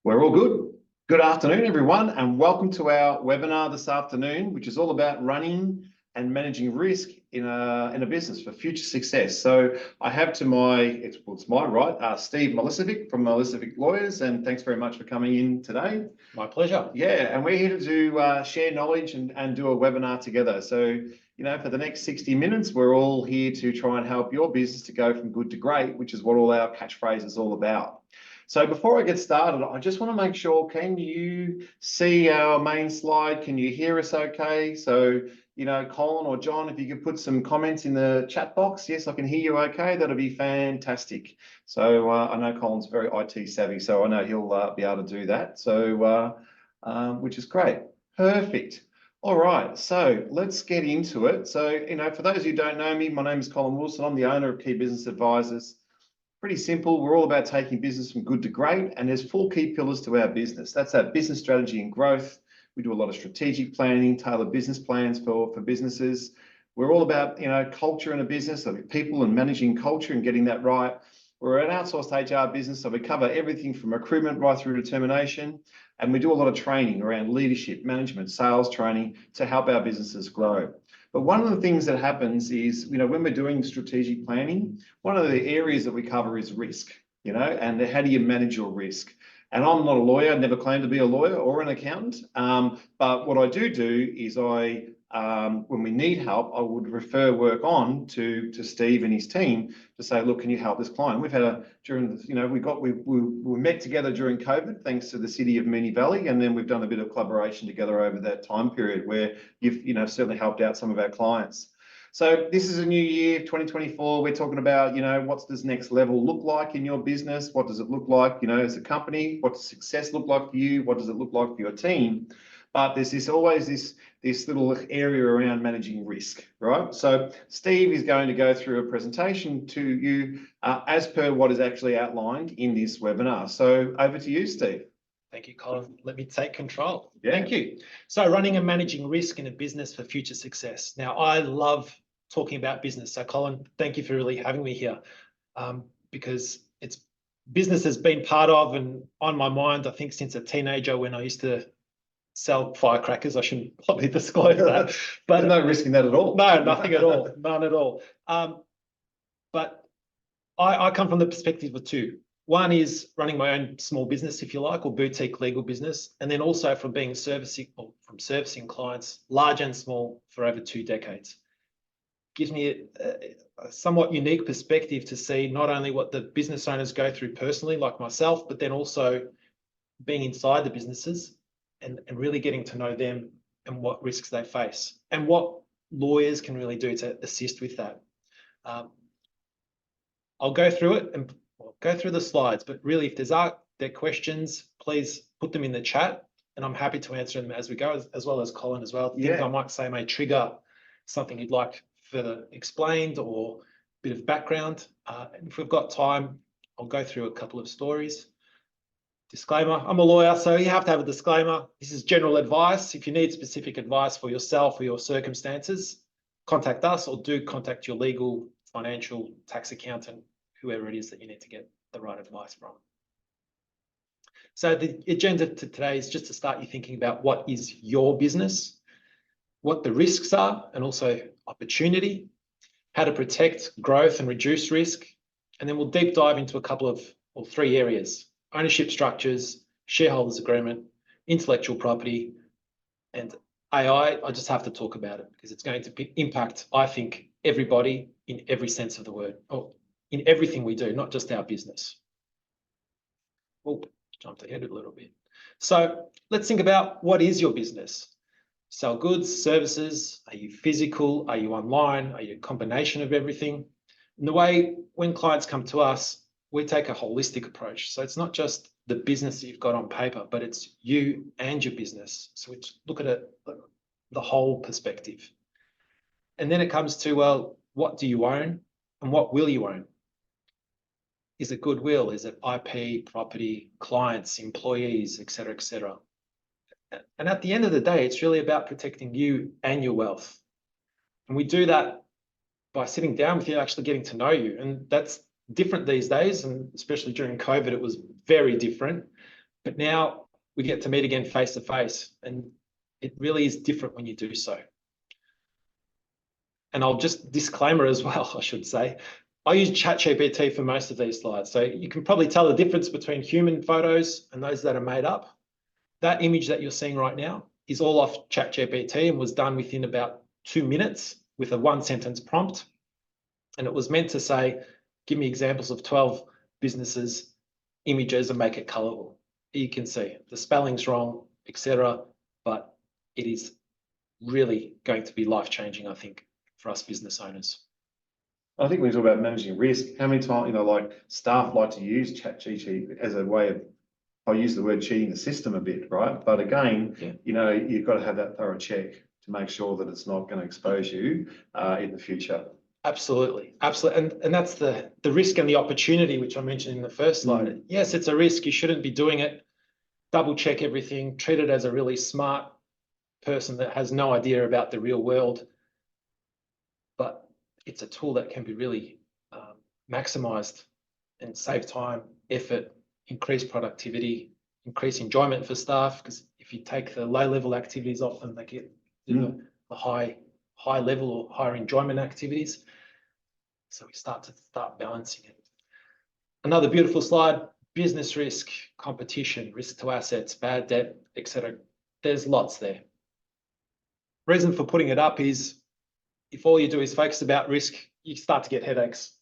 We're all good. Good afternoon, everyone, and welcome to our webinar this afternoon, which is all about running and managing risk in a business for future success. So I have to it's my right, Steve Milicevic from Milicevic Lawyers, and thanks very much for coming in today. My pleasure. Yeah, and we're here to do, share knowledge and do a webinar together. So, for the next 60 minutes, we're all here to try and help your business to go from good to great, which is what all our catchphrase is all about. So before I get started, I just want to make sure, can you see our main slide? Can you hear us okay? So, Colin or John, if you could put some comments in the chat box. Yes, I can hear you okay. That'll be fantastic. So I know Colin's very IT savvy, so I know he'll be able to do that. So, which is great. Perfect. All right, so let's get into it. So, for those who don't know me, my name is Colin Wilson. I'm the owner of Key Business Advisors. Pretty simple. We're all about taking business from good to great, and there's 4 key pillars to our business. That's our business strategy and growth. We do a lot of strategic planning, tailored business plans for businesses. We're all about, culture in a business, so people and managing culture and getting that right. We're an outsourced HR business, so we cover everything from recruitment right through to termination, and we do a lot of training around leadership, management, sales training to help our businesses grow. But one of the things that happens is, when we're doing strategic planning, one of the areas that we cover is risk, and how do you manage your risk? And I'm not a lawyer, never claimed to be a lawyer or an accountant. But what I do is when we need help, I would refer work on to Steve and his team to say, look, can you help this client? We've had we met together during COVID, thanks to the city of Moonee Valley, and then we've done a bit of collaboration together over that time period where you've certainly helped out some of our clients. So this is a new year, 2024. We're talking about, what's this next level look like in your business? What does it look like, as a company? What does success look like for you? What does it look like for your team? But there's always this little area around managing risk, right? So Steve is going to go through a presentation to you as per what is actually outlined in this webinar. So over to you, Steve. Thank you, Colin. Let me take control. Yeah. Thank you. So running and managing risk in a business for future success. Now, I love talking about business. So Colin, thank you for really having me here because business has been part of and on my mind, I think, since a teenager when I used to sell firecrackers. I shouldn't probably disclose that. But no risk in that at all. No, nothing at all. None at all. But I come from the perspective of 2. One is running my own small business, if you like, or boutique legal business, and then also from servicing clients, large and small, for over 2 decades. Gives me a somewhat unique perspective to see not only what the business owners go through personally, like myself, but then also being inside the businesses and really getting to know them and what risks they face and what lawyers can really do to assist with that. I'll go through it and go through the slides, but really if there questions, please put them in the chat and I'm happy to answer them as we go, as well as Colin as well. Things I might say may trigger something you'd like further explained or a bit of background. And if we've got time, I'll go through a couple of stories. Disclaimer, I'm a lawyer, so you have to have a disclaimer. This is general advice. If you need specific advice for yourself or your circumstances, contact us or do contact your legal, financial, tax accountant, whoever it is that you need to get the right advice from. So the agenda to today is just to start you thinking about what is your business, what the risks are, and also opportunity, how to protect growth and reduce risk, and then we'll deep dive into a couple of, or 3 areas: ownership structures, shareholders agreement, intellectual property, and AI. I just have to talk about it because it's going to impact, I think, everybody in every sense of the word, or in everything we do, not just our business. Oh, jumped ahead a little bit. So let's think about, what is your business? Sell goods, services? Are you physical? Are you online? Are you a combination of everything? And the way when clients come to us, we take a holistic approach. So it's not just the business that you've got on paper, but it's you and your business. So we look at it, the whole perspective. And then it comes to, well, what do you own and what will you own? Is it goodwill? Is it IP, property, clients, employees, et cetera, et cetera? And at the end of the day, it's really about protecting you and your wealth. And we do that by sitting down with you, actually getting to know you. And that's different these days, and especially during COVID, it was very different. But now we get to meet again face to face, and it really is different when you do so. And I'll just disclaimer as well, I should say, I use ChatGPT for most of these slides. So you can probably tell the difference between human photos and those that are made up. That image that you're seeing right now is all off ChatGPT and was done within about 2 minutes with a 1-sentence prompt. And it was meant to say, give me examples of 12 businesses, images, and make it colorful. You can see the spelling's wrong, etc. But it is really going to be life-changing, I think, for us business owners. I think when we talk about managing risk, how many times, like staff like to use ChatGPT as a way of, I use the word cheating the system a bit, right? But again, you've got to have that thorough check to make sure that it's not going to expose you in the future. Absolutely, absolutely, and that's the risk and the opportunity, which I mentioned in the first slide. Yes, it's a risk. You shouldn't be doing it. Double check everything. Treat it as a really smart person that has no idea about the real world. But it's a tool that can be really maximized and save time, effort, increase productivity, increase enjoyment for staff. Because if you take the low-level activities off them, they get the high level or higher enjoyment activities. So we start balancing it. Another beautiful slide: business risk, competition, risk to assets, bad debt, etc. There's lots there. Reason for putting it up is if all you do is focus about risk, you start to get headaches.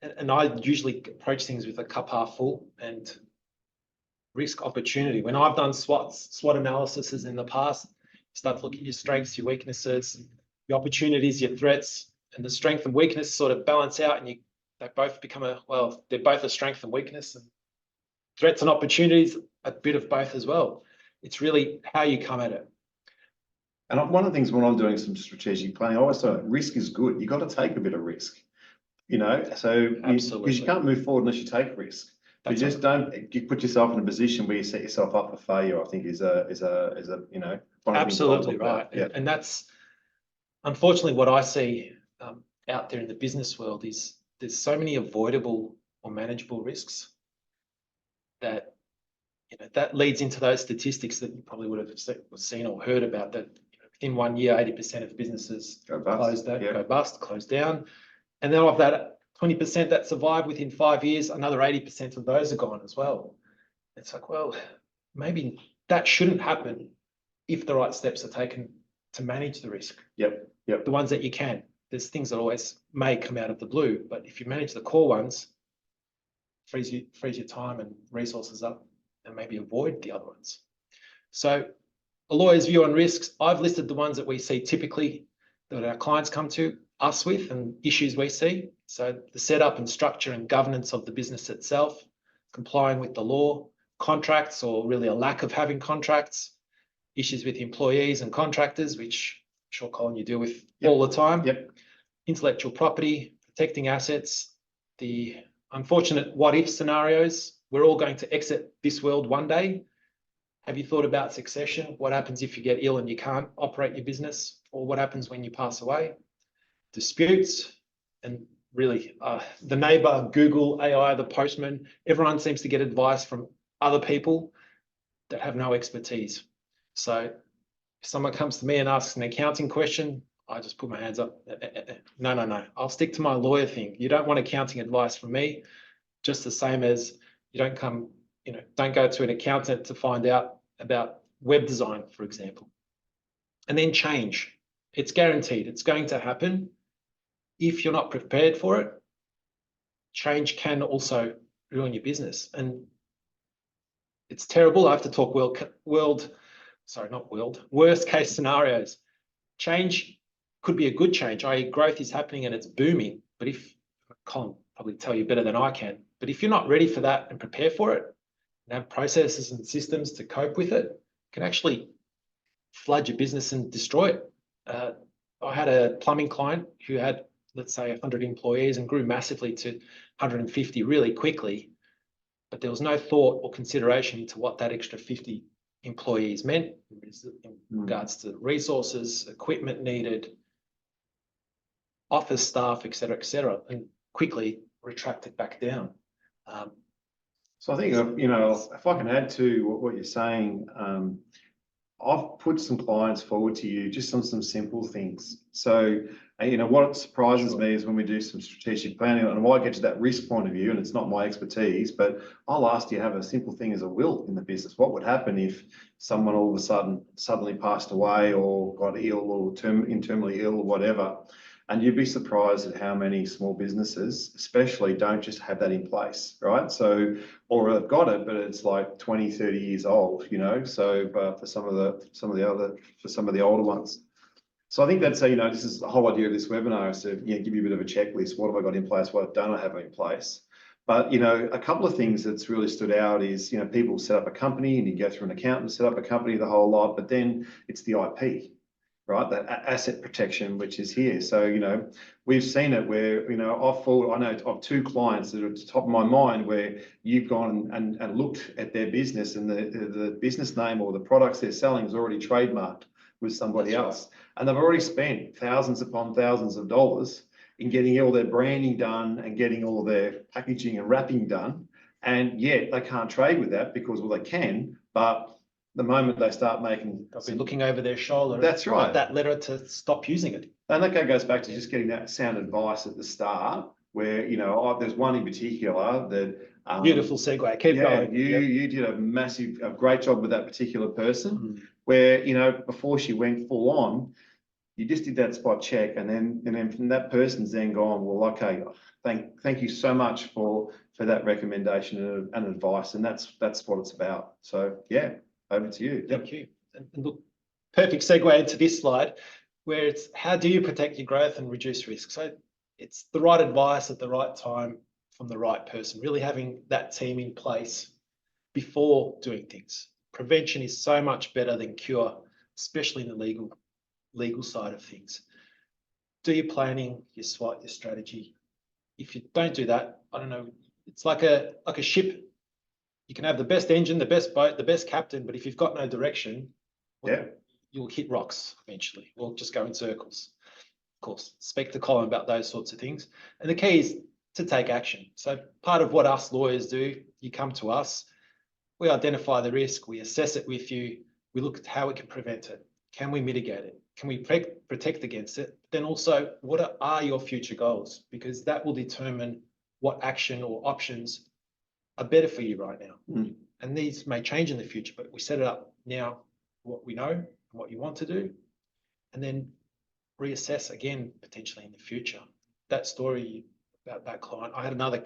And I usually approach things with a cup half full and risk opportunity. When I've done SWOT analyses in the past, you start to look at your strengths, your weaknesses, your opportunities, your threats, and the strength and weakness sort of balance out, and they both become they're both a strength and weakness, and threats and opportunities, a bit of both as well. It's really how you come at it. And one of the things when I'm doing some strategic planning, I always say risk is good. You've got to take a bit of risk, so because you can't move forward unless you take risk. But just don't put yourself in a position where you set yourself up for failure. I think is a absolutely right. Yeah. And that's unfortunately what I see out there in the business world is there's so many avoidable or manageable risks that that leads into those statistics that you probably would have seen or heard about, that within 1 year, 80% of businesses go bust, close down. And then of that 20% that survive within 5 years, another 80% of those are gone as well. It's like, well, maybe that shouldn't happen if the right steps are taken to manage the risk. Yep. The ones that you can. There's things that always may come out of the blue, but if you manage the core ones, frees your time and resources up, and maybe avoid the other ones. So a lawyer's view on risks, I've listed the ones that we see typically that our clients come to us with and issues we see. So the setup and structure and governance of the business itself, complying with the law, contracts or really a lack of having contracts, issues with employees and contractors, which I'm sure, Colin, you deal with all the time. Intellectual property, protecting assets, the unfortunate what-if scenarios. We're all going to exit this world one day. Have you thought about succession? What happens if you get ill and you can't operate your business? Or what happens when you pass away? Disputes, and really the neighbor, Google, AI, the postman, everyone seems to get advice from other people that have no expertise. So if someone comes to me and asks an accounting question, I just put my hands up. No. I'll stick to my lawyer thing. You don't want accounting advice from me, just the same as you don't go to an accountant to find out about web design, for example. And then change. It's guaranteed. It's going to happen. If you're not prepared for it, change can also ruin your business. And it's terrible. I have to talk worst case scenarios. Change could be a good change, i.e. growth is happening and it's booming. But Colin probably tell you better than I can, but if you're not ready for that and prepare for it and have processes and systems to cope with it, can actually flood your business and destroy it. I had a plumbing client who had, let's say, 100 employees and grew massively to 150 really quickly, but there was no thought or consideration into what that extra 50 employees meant in regards to resources, equipment needed, office staff, etc., and quickly retracted back down. So I think, if I can add to what you're saying, I've put some clients forward to you just on some simple things. So, what surprises me is when we do some strategic planning, and why I get to that risk point of view, and it's not my expertise, but I'll ask you to have a simple thing as a will in the business. What would happen if someone all of a sudden suddenly passed away or got ill or internally ill or whatever? And you'd be surprised at how many small businesses, especially, don't just have that in place, right? So, or they've got it, but it's like 20, 30 years old, so for some of the older ones. So I think that's, this is the whole idea of this webinar, is to give you a bit of a checklist. What have I got in place? What don't I have in place? But, a couple of things that's really stood out is, people set up a company and you go through an accountant, set up a company, the whole lot, but then it's the IP. Right, that asset protection, which is here. So, we've seen it where, I know of two clients that are at the top of my mind where you've gone and looked at their business, and the business name or the products they're selling is already trademarked with somebody else. Right. And they've already spent thousands upon thousands of dollars in getting all their branding done and getting all their packaging and wrapping done. And yet they can't trade with that because, well, they can, but the moment they start making, they'll be looking over their shoulder. That's right. That letter to stop using it. And that goes back to just getting that sound advice at the start, where there's one in particular that beautiful segue. Keep going. You did a great job with that particular person, where before she went full on, you just did that spot check, and then from that person's then gone, well, okay, thank you so much for that recommendation and advice, and that's what it's about. So yeah. Over to you. Thank you. And look, perfect segue into this slide, where it's how do you protect your growth and reduce risk? So it's the right advice at the right time from the right person, really having that team in place before doing things. Prevention is so much better than cure, especially in the legal side of things. Do your planning, your SWOT, your strategy. If you don't do that, I don't know, it's like a ship. You can have the best engine, the best boat, the best captain, but if you've got no direction, well, you'll hit rocks eventually, or just go in circles. Of course, speak to Colin about those sorts of things. And the key is to take action. So part of what us lawyers do, you come to us, we identify the risk, we assess it with you, we look at how we can prevent it. Can we mitigate it? Can we protect against it? Then also, what are your future goals? Because that will determine what action or options are better for you right now. And these may change in the future, but we set it up now, what we know and what you want to do, and then reassess again, potentially in the future. That story about that client, I had another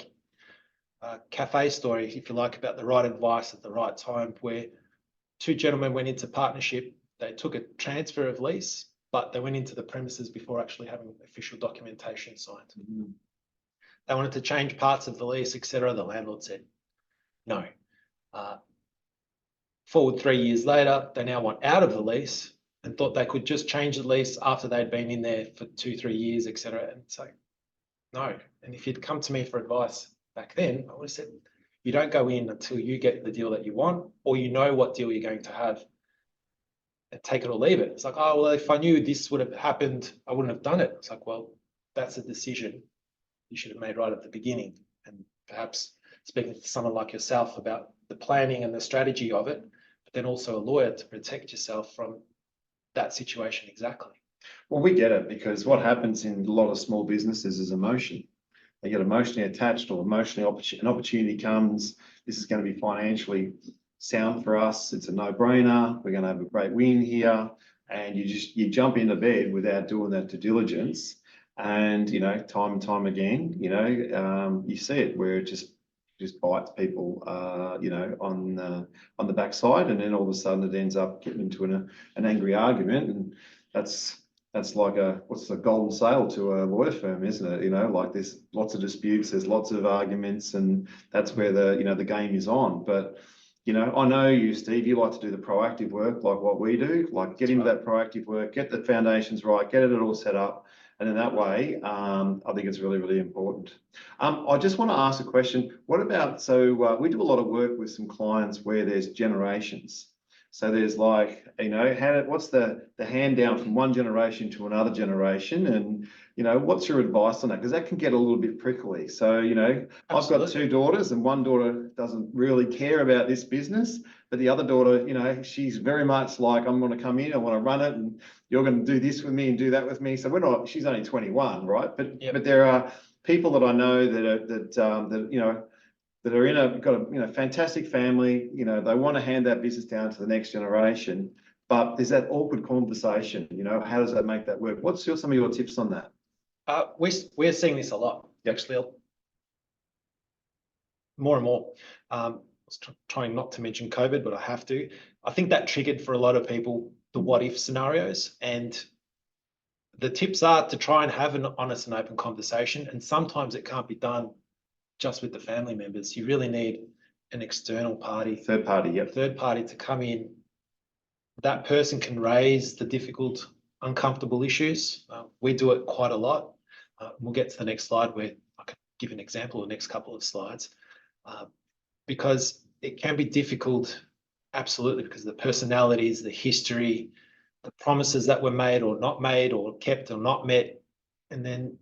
cafe story, if you like, about the right advice at the right time, where two gentlemen went into partnership. They took a transfer of lease, but they went into the premises before actually having official documentation signed. They wanted to change parts of the lease, etc. The landlord said, no. Forward 3 years later, they now want out of the lease and thought they could just change the lease after they'd been in there for 2-3 years, etc. And so, no. And if you'd come to me for advice back then, I would have said, you don't go in until you get the deal that you want, or you know what deal you're going to have, and take it or leave it. It's like, oh, well, if I knew this would have happened, I wouldn't have done it. It's like, well, that's a decision you should have made right at the beginning. And perhaps speaking to someone like yourself about the planning and the strategy of it, but then also a lawyer to protect yourself from that situation exactly. Well, we get it, because what happens in a lot of small businesses is emotion. They get emotionally attached, or emotionally an opportunity comes. This is going to be financially sound for us. It's a no-brainer. We're going to have a great win here. And you jump into bed without doing that due diligence. And, time and time again, you see it where it just bites people, on the backside, and then all of a sudden it ends up getting into an angry argument, and that's like what's the golden sale to a lawyer firm, isn't it? Like there's lots of disputes, there's lots of arguments, and that's where the game is on. But I know you, Steve, you like to do the proactive work, like what we do, like get into that proactive work, get the foundations right, get it all set up. And in that way, I think it's really, really important. I just want to ask a question. What about, we do a lot of work with some clients where there's generations. So there's like, what's the hand down from one generation to another generation? And, you know, what's your advice on that? Because that can get a little bit prickly. So, you know, Absolutely. I've got 2 daughters, and one daughter doesn't really care about this business, but the other daughter, you know, she's very much like, I'm going to come in, I want to run it, and you're going to do this with me and do that with me. So we're not, she's only 21, right? But there are people that I know that you know, that are got a, you know, fantastic family, you know, they want to hand that business down to the next generation, but there's that awkward conversation, you know, how does that make that work? What's some of your tips on that? We're seeing this a lot, actually, more and more. I was trying not to mention COVID, but I have to. I think that triggered for a lot of people the what if scenarios, and the tips are to try and have an honest and open conversation. And sometimes it can't be done just with the family members. You really need an external party, Third party, yep. Third party to come in. That person can raise the difficult, uncomfortable issues. We do it quite a lot. We'll get to the next slide where I can give an example, the next couple of slides, because it can be difficult, absolutely, because of the personalities, the history, the promises that were made or not made or kept or not met, and then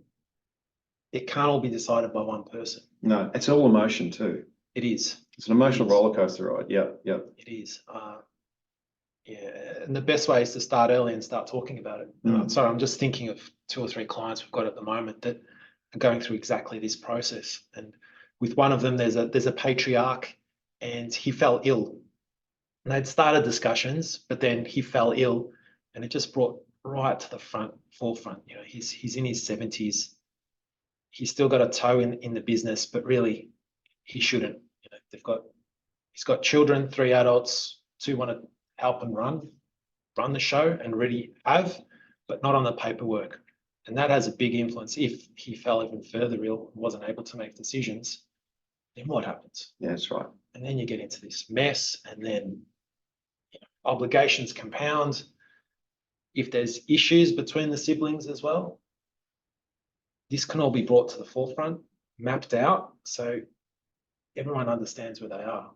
it can't all be decided by one person. No, it's all emotion too. It is. It's an emotional roller coaster ride. Yeah, yeah. It is. Yeah, and the best way is to start early and start talking about it. Sorry, I'm just thinking of 2 or 3 clients we've got at the moment that are going through exactly this process. And with one of them, there's a patriarch, and he fell ill. And they'd started discussions, but then he fell ill, and it just brought right to the forefront. You know, he's in his 70s. He's still got a toe in the business, but really he shouldn't. You know, he's got children, 3 adults, 2 want to help and run the show and really have, but not on the paperwork. And that has a big influence. If he fell even further ill and wasn't able to make decisions, then what happens? Yeah, that's right. And then you get into this mess, and then, you know, obligations compound. If there's issues between the siblings as well, this can all be brought to the forefront, mapped out, so everyone understands where they are.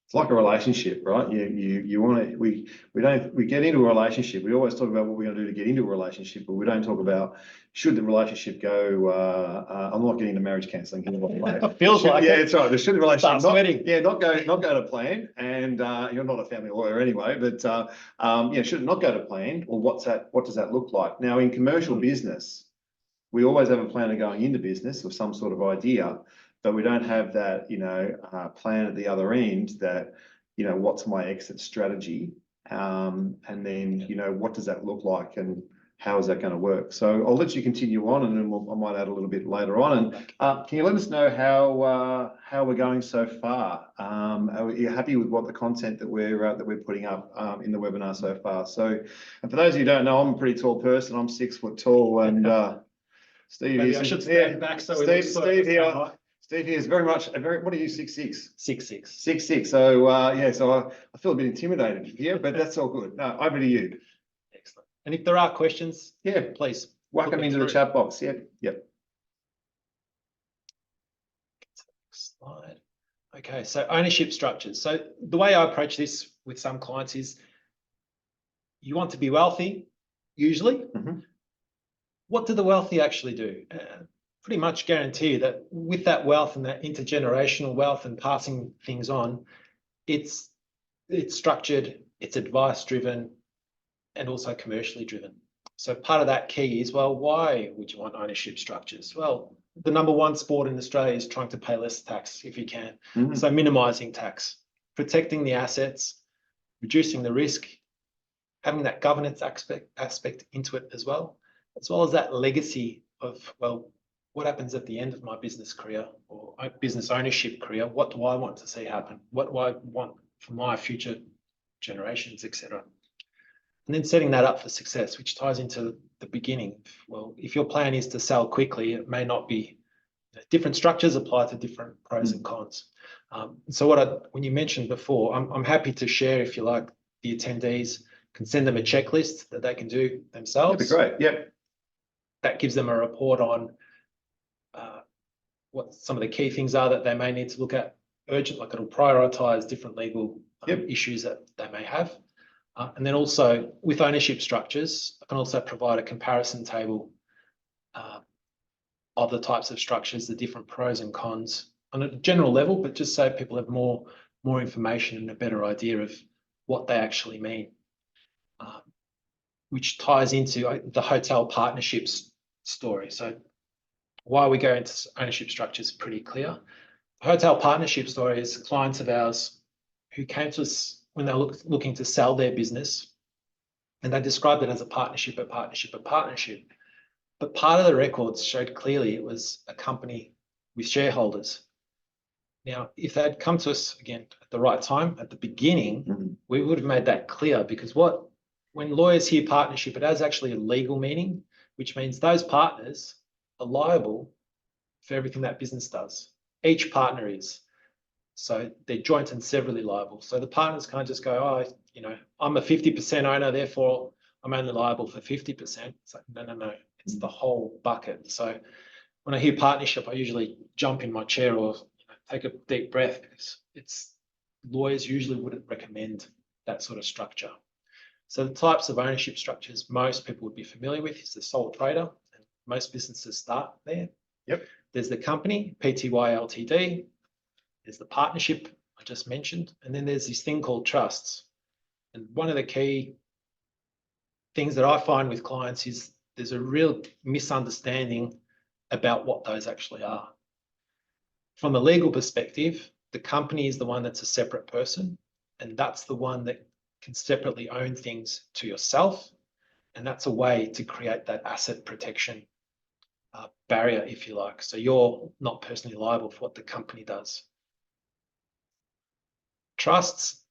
It's like a relationship, right? You want to, we get into a relationship. We always talk about what we're going to do to get into a relationship, but we don't talk about should the relationship go. I'm not getting into marriage counselling here. It feels like yeah, it. it's right. Should the relationship not go to plan? And you're not a family lawyer anyway, but yeah, should it not go to plan? Or what does that look like? Now, in commercial business, we always have a plan of going into business or some sort of idea, but we don't have that, you know, plan at the other end that, you know, what's my exit strategy? And then, you know, what does that look like and how is that going to work? So I'll let you continue on, and then I might add a little bit later on. And can you let us know how we're going so far? Are you happy with what the content that we're putting up in the webinar so far? So, and for those of you who don't know, I'm a pretty tall person. I'm 6 foot tall, and Steve Maybe I should stand back so Steve here is very much what are you, 6'6"? 6'6". 6'6". So yeah, so I feel a bit intimidated here, but that's all good. No, over to you. Excellent. And if there are questions, yeah, please whack them into the chat box. Yep. Slide. Okay, so ownership structures. So the way I approach this with some clients is you want to be wealthy, usually. What do the wealthy actually do? Pretty much guarantee you that with that wealth and that intergenerational wealth and passing things on, it's structured, it's advice driven, and also commercially driven. So part of that key is, well, why would you want ownership structures? Well, the number one sport in Australia is trying to pay less tax if you can. So minimizing tax, protecting the assets, reducing the risk, having that governance aspect into it as well as that legacy of, well, what happens at the end of my business career or business ownership career? What do I want to see happen? What do I want for my future generations, etc.? And then setting that up for success, which ties into the beginning. Well, if your plan is to sell quickly, it may not be. Different structures apply to different pros and cons. So when you mentioned before, I'm happy to share, if you like, the attendees can send them a checklist that they can do themselves. That'd be great. Yep. That gives them a report on what some of the key things are that they may need to look at urgent, like it'll prioritize different legal issues that they may have. And then also with ownership structures, I can also provide a comparison table of the types of structures, the different pros and cons on a general level, but just so people have more information and a better idea of what they actually mean, which ties into the hotel partnerships story. So why we go into ownership structure is pretty clear. The hotel partnership story is clients of ours who came to us when they were looking to sell their business, and they described it as a partnership. But part of the records showed clearly it was a company with shareholders. Now, if they'd come to us again at the right time, at the beginning, we would have made that clear, because when lawyers hear partnership, it has actually a legal meaning, which means those partners are liable for everything that business does. Each partner is. So they're joint and severally liable. So the partners can't just go, oh, I'm a 50% owner, therefore I'm only liable for 50%. It's like, no. It's the whole bucket. So when I hear partnership, I usually jump in my chair or take a deep breath, because lawyers usually wouldn't recommend that sort of structure. So the types of ownership structures most people would be familiar with is the sole trader, and most businesses start there. Yep. There's the company, Pty Ltd. There's the partnership I just mentioned, and then there's this thing called trusts. And one of the key things that I find with clients is there's a real misunderstanding about what those actually are. From a legal perspective, the company is the one that's a separate person, and that's the one that can separately own things to yourself. And that's a way to create that asset protection barrier, if you like. So you're not personally liable for what the company does. Trusts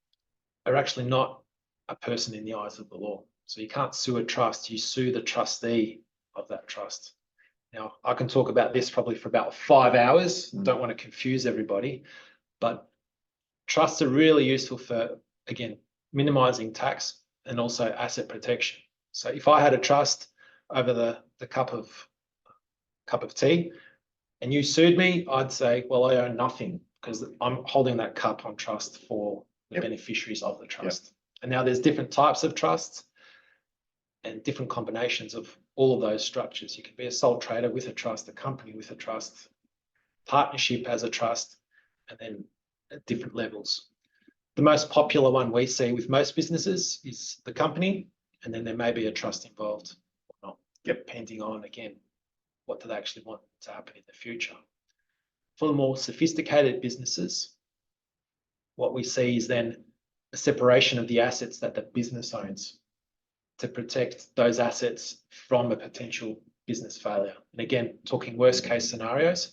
are actually not a person in the eyes of the law. So you can't sue a trust, you sue the trustee of that trust. Now, I can talk about this probably for about 5 hours. Don't want to confuse everybody, but trusts are really useful for, again, minimizing tax and also asset protection. So if I had a trust over the cup of tea and you sued me, I'd say, well, I own nothing, because I'm holding that cup on trust for the beneficiaries of the trust. And now there's different types of trusts and different combinations of all of those structures. You can be a sole trader with a trust, a company with a trust, partnership as a trust, and then at different levels. The most popular one we see with most businesses is the company, and then there may be a trust involved or not, depending on, again, what do they actually want to happen in the future. For the more sophisticated businesses, what we see is then a separation of the assets that the business owns to protect those assets from a potential business failure. And again, talking worst case scenarios,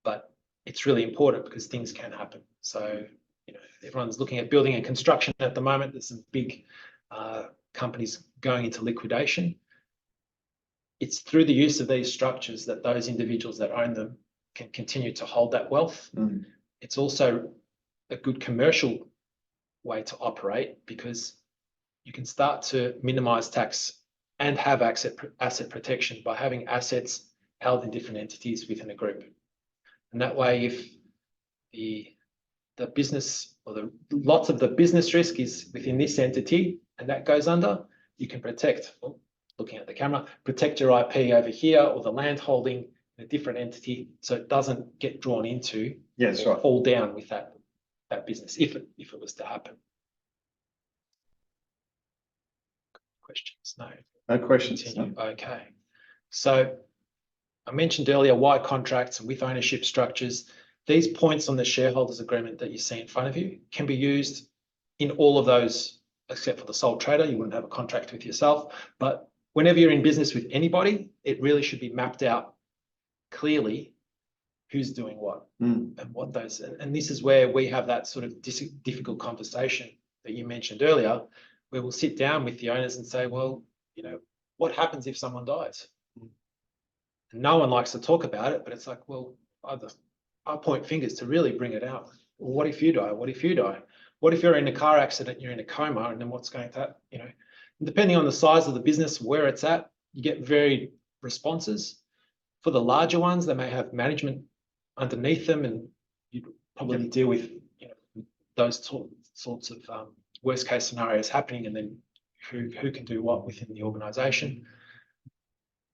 but it's really important because things can happen. So, everyone's looking at building and construction at the moment. There's some big companies going into liquidation. It's through the use of these structures that those individuals that own them can continue to hold that wealth. It's also a good commercial way to operate, because you can start to minimize tax and have asset protection by having assets held in different entities within a group. And that way, if the business or lots of the business risk is within this entity and that goes under, you can protect, looking at the camera, protect your IP over here or the land holding in a different entity, so it doesn't get drawn into or fall down with that business if it was to happen. Questions? No questions. Continue. No. Okay. So I mentioned earlier why contracts with ownership structures. These points on the shareholders agreement that you see in front of you can be used in all of those, except for the sole trader. You wouldn't have a contract with yourself, but whenever you're in business with anybody, it really should be mapped out clearly who's doing what and what those, and this is where we have that sort of difficult conversation that you mentioned earlier, where we'll sit down with the owners and say, well, what happens if someone dies? And no one likes to talk about it, but it's like, well, I point fingers to really bring it out. Well, what if you die? What if you die? What if you're in a car accident, you're in a coma, and then what's going to happen? Depending on the size of the business, where it's at, you get varied responses. For the larger ones, they may have management underneath them, and you probably deal with those sorts of worst case scenarios happening, and then who can do what within the organization.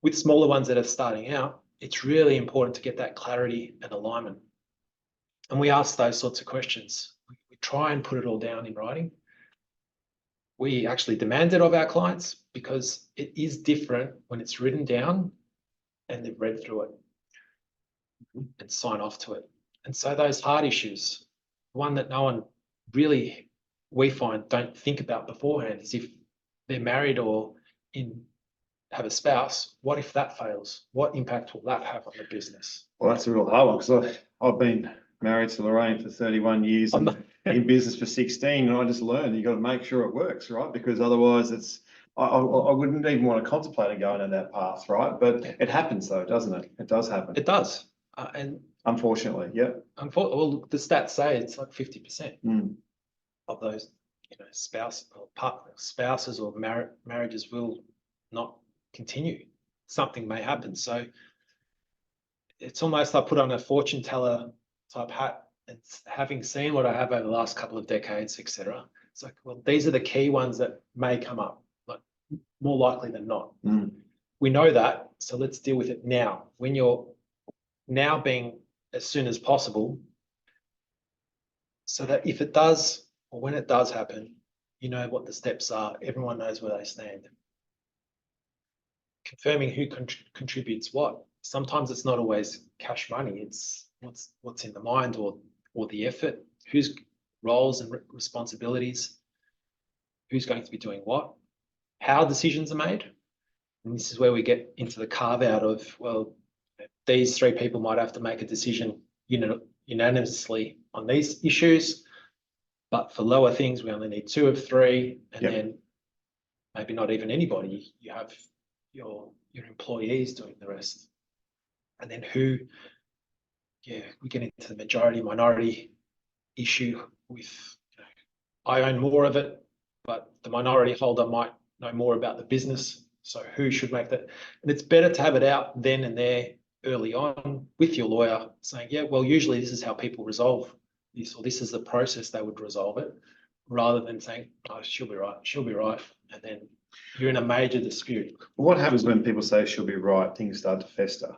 with smaller ones that are starting out, it's really important to get that clarity and alignment. And we ask those sorts of questions. We try and put it all down in writing. We actually demand it of our clients because it is different when it's written down and they've read through it and sign off to it. And so those hard issues, one that no one really, we find, don't think about beforehand, is if they're married or have a spouse, what if that fails? What impact will that have on the business? Well, that's a real hard one, because I've been married to Lorraine for 31 years and in business for 16, and I just learned you got to make sure it works, right? Because otherwise I wouldn't even want to contemplate going down that path, right? But it happens though, doesn't it? It does happen. It does. And unfortunately, yeah. Well, the stats say it's like 50% of those, spouses or marriages will not continue. Something may happen. So it's almost like put on a fortune teller type hat, and having seen what I have over the last couple of decades, etc. It's like, well, these are the key ones that may come up, like more likely than not. We know that, so let's deal with it now. When you're now being as soon as possible, so that if it does, or when it does happen, you know what the steps are. Everyone knows where they stand. Confirming who contributes what. Sometimes it's not always cash money. It's what's in the mind or the effort. Whose roles and responsibilities. Who's going to be doing what. How decisions are made. And this is where we get into the carve out of, well, these three people might have to make a decision unanimously on these issues, but for lower things, we only need 2 of 3, and then maybe not even anybody. You have your employees doing the rest. And then we get into the majority minority issue with, I own more of it, but the minority holder might know more about the business. So who should make that? And it's better to have it out then and there early on with your lawyer saying, yeah, well, usually this is how people resolve this, or this is the process they would resolve it, rather than saying, oh, she'll be right. And then you're in a major dispute. What happens when people say she'll be right? Things start to fester.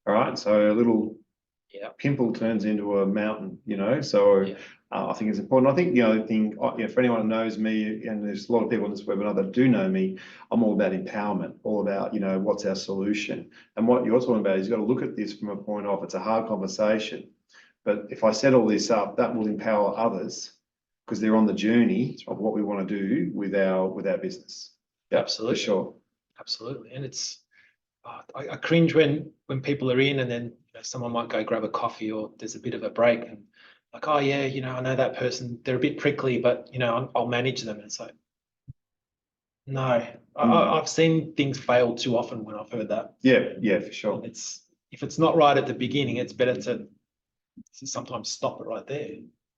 All right. So a little pimple turns into a mountain, so I think it's important. I think the other thing, for anyone who knows me, and there's a lot of people in this webinar that do know me, I'm all about empowerment, all about, what's our solution. And what you're talking about is you've got to look at this from a point of, it's a hard conversation. But if I set all this up, that will empower others because they're on the journey of what we want to do with our business. Yeah, absolutely. For sure. Absolutely. And it's, I cringe when people are in and then someone might go grab a coffee or there's a bit of a break and like, oh yeah, I know that person, they're a bit prickly, but I'll manage them. And it's like, no, I've seen things fail too often when I've heard that. Yeah, for sure. And if it's not right at the beginning, it's better to sometimes stop it right there.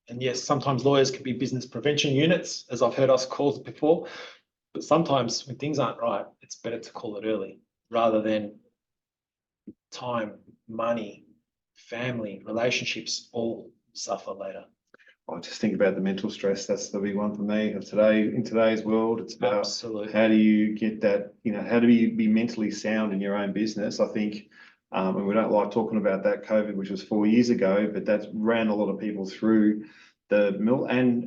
And yes, sometimes lawyers can be business prevention units, as I've heard us called before, but sometimes when things aren't right, it's better to call it early rather than time, money, family, relationships all suffer later. I just think about the mental stress. That's the big one for me of today. In today's world, it's about Absolutely. How do you get that, how do you be mentally sound in your own business? I think, and we don't like talking about that COVID, which was 4 years ago, but that's ran a lot of people through the mill. And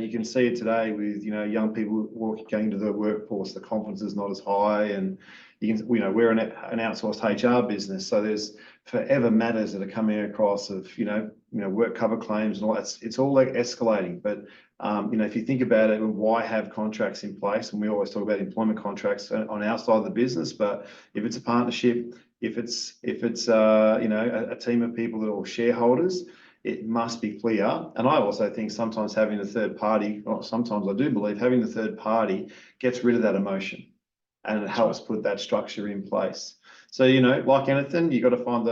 you can see it today with, young people going to the workforce, the confidence is not as high. And you can, we're an outsourced HR business. So there's forever matters that are coming across of, work cover claims and all that. It's all like escalating. But, if you think about it, why have contracts in place? And we always talk about employment contracts on our side of the business, but if it's a partnership, if it's a team of people that are shareholders, it must be clear. And I also think sometimes having a third party, or sometimes I do believe having the third party gets rid of that emotion and it helps put that structure in place. So, like anything, you got to find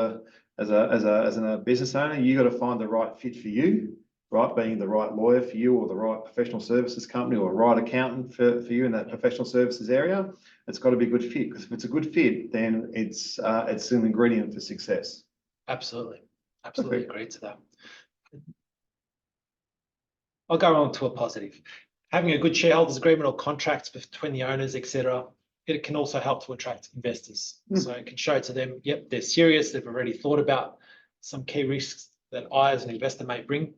as a business owner, you got to find the right fit for you, right? Being the right lawyer for you or the right professional services company or right accountant for you in that professional services area. It's got to be a good fit, because if it's a good fit, then it's an ingredient for success. Absolutely agree to that. I'll go on to a positive. Having a good shareholders agreement or contracts between the owners, etc., it can also help to attract investors. So it can show to them, yep, they're serious. They've already thought about some key risks that I, as an investor, may bring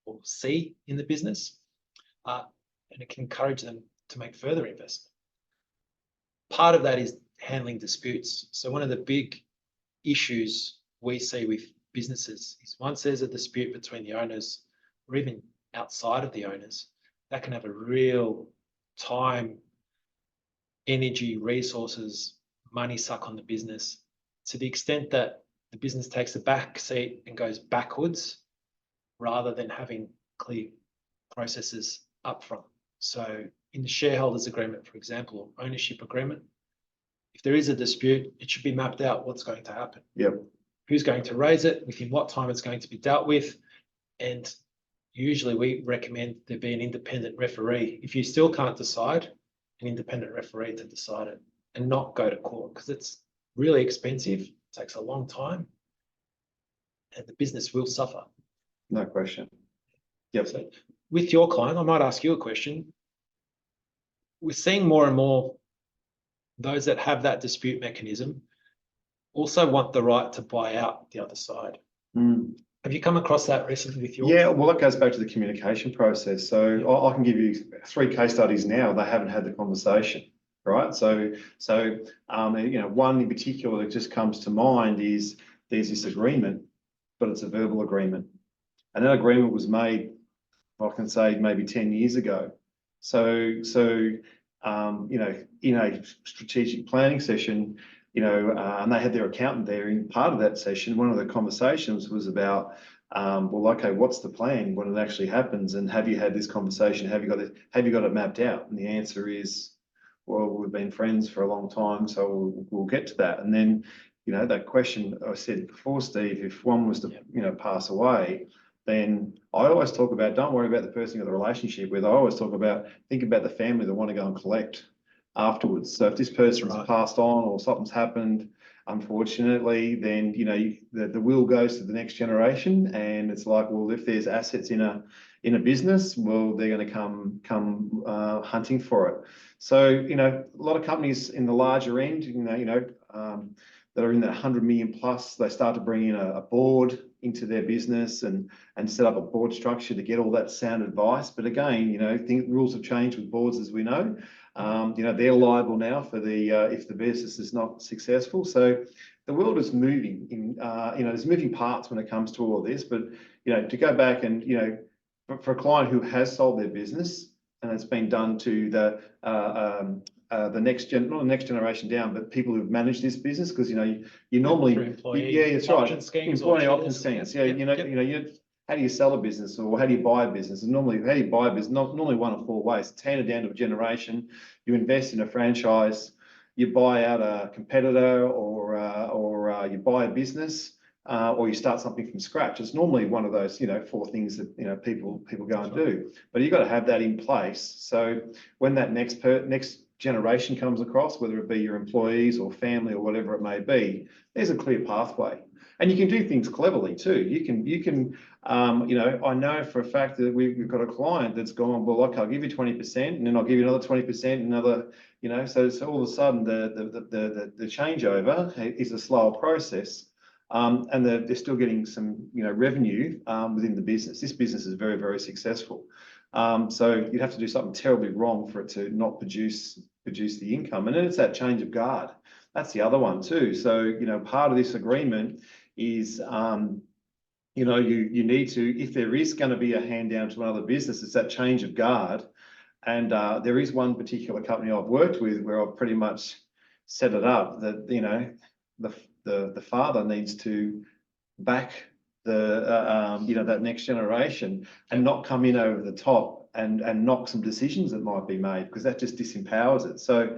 or see in the business. And it can encourage them to make further investment. Part of that is handling disputes. So one of the big issues we see with businesses is once there's a dispute between the owners or even outside of the owners, that can have a real time, energy, resources, money suck on the business, to the extent that the business takes a back seat and goes backwards rather than having clear processes up front. So in the shareholders agreement, for example, or ownership agreement, if there is a dispute, it should be mapped out what's going to happen. Yep. Who's going to raise it, within what time it's going to be dealt with. And usually we recommend there be an independent referee. If you still can't decide, an independent referee to decide it and not go to court, because it's really expensive, takes a long time, and the business will suffer. No question. Yep. So with your client, I might ask you a question. We're seeing more and more those that have that dispute mechanism also want the right to buy out the other side. Have you come across that recently with your? Yeah, well, that goes back to the communication process. So I can give you 3 case studies now. They haven't had the conversation, right? So one in particular that just comes to mind is there's this agreement, but it's a verbal agreement, and that agreement was made, I can say, maybe 10 years ago. So in a strategic planning session, and they had their accountant there. In part of that session, one of the conversations was about, well, okay, what's the plan when it actually happens, and have you had this conversation? Have you got it mapped out? And the answer is, well, we've been friends for a long time, so we'll get to that. And then, that question I said before, Steve, if one was to, pass away, then I always talk about, don't worry about the person you've got the relationship with. I always talk about, think about the family that want to go and collect afterwards. So if this person's passed on or something's happened, unfortunately, then the will goes to the next generation, and it's like, well, if there's assets in a business, well, they're going to come hunting for it. So a lot of companies in the larger end, that are in that 100 million plus, they start to bring in a board into their business and set up a board structure to get all that sound advice. But again, rules have changed with boards, as we know. They're liable now for if the business is not successful. So the world is moving in, there's moving parts when it comes to all of this. But to go back and for a client who has sold their business and it's been done to the next generation down, but people who've managed this business, because you normally that's right, employee option schemes. How do you sell a business, or how do you buy a business? And normally, how do you buy a business? Normally one of 4 ways. It's handed down to a generation. You invest in a franchise, you buy out a competitor, or you buy a business, or you start something from scratch. It's normally one of those 4 things that people go and do. But you've got to have that in place. So when that next generation comes across, whether it be your employees or family or whatever it may be, there's a clear pathway. And you can do things cleverly too. You can I know for a fact that we've got a client that's gone, well, okay, I'll give you 20%, and then I'll give you another 20%, another, so all of a sudden the changeover is a slower process. And they're still getting some, revenue within the business. This business is very, very successful. So you'd have to do something terribly wrong for it to not produce the income. And then it's that change of guard. That's the other one too. So, part of this agreement is, you need to, if there is going to be a hand down to another business, it's that change of guard. And there is one particular company I've worked with where I've pretty much set it up that, the father needs to back that next generation and not come in over the top and knock some decisions that might be made, because that just disempowers it. So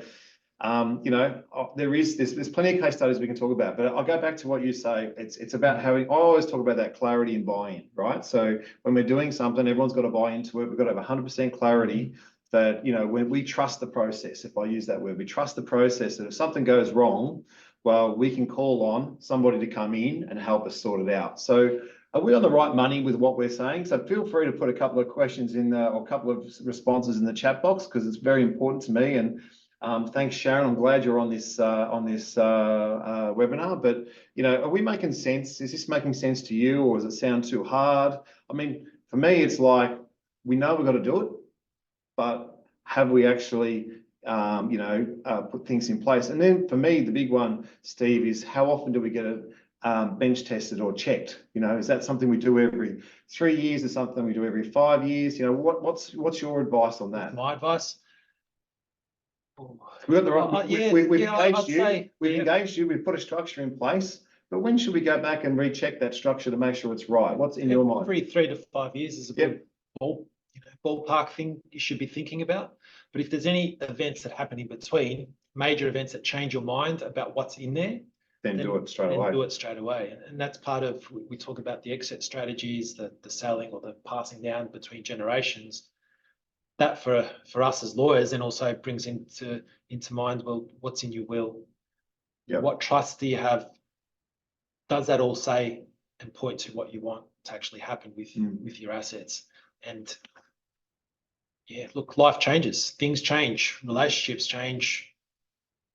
there's plenty of case studies we can talk about, but I'll go back to what you say. It's about having, I always talk about that clarity and buy-in, right? So when we're doing something, everyone's got to buy into it. We've got to have 100% clarity that, when we trust the process, if I use that word, we trust the process, that if something goes wrong, well, we can call on somebody to come in and help us sort it out. So are we on the right money with what we're saying? So feel free to put a couple of questions in or a couple of responses in the chat box, because it's very important to me. And Thanks, Sharon. I'm glad you're on this webinar. But are we making sense? Is this making sense to you, or does it sound too hard? I mean, for me, it's like we know we've got to do it, but have we actually, put things in place? And then for me, the big one, Steve, is how often do we get it bench tested or checked? Is that something we do every 3 years, or something we do every 5 years? What's your advice on that? My advice. We've got the right. We've engaged you. Say, we've engaged you. We've put a structure in place. But when should we go back and recheck that structure to make sure it's right? What's in your mind? Every 3 to 5 years is a good ballpark thing you should be thinking about. But if there's any events that happen in between, major events that change your mind about what's in there, then do it straight away. Do it straight away. And that's part of, we talk about the exit strategies, the selling or the passing down between generations. That for us as lawyers then also brings into mind, well, what's in your will? Yep. What trust do you have? Does that all say and point to what you want to actually happen with your assets? And yeah, look, life changes, things change, relationships change